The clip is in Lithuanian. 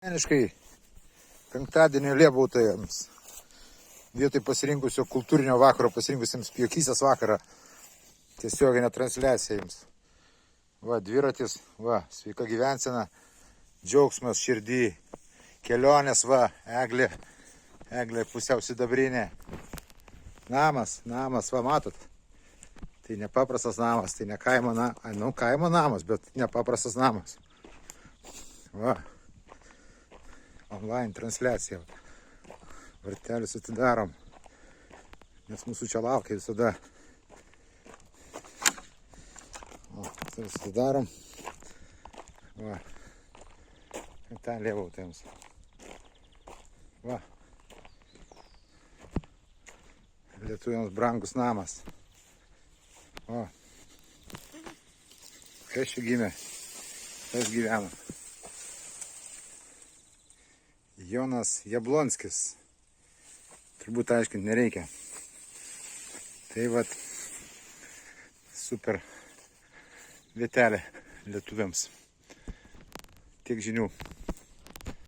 Asmeniškai penktadienio liebautojams, vietoj pasirinkusio kultūrinio vakaro, pasirinkusiems Pijokysės vakarą, tiesioginė transliacija jums. Va, dviratis, va, sveika gyvensena, džiaugsmas širdį, kelionės, va, eglė pusiau sidabrinė. Namas, va, matot, tai nepaprastas namas, tai ne kaimo namas, kaimo namas, bet nepaprastas namas. Va. Online transliacija. Vartelius atidarom, nes mūsų čia laukia visada. O, atidarom. Va. Ir ten liebautojams. Va. Lietuviams brangus namas. O. Kas čia gimė? Kas gyvena? Jonas Jablonskis. Turbūt aiškinti nereikia. Tai vat super vietelė lietuviams. Tiek žinių.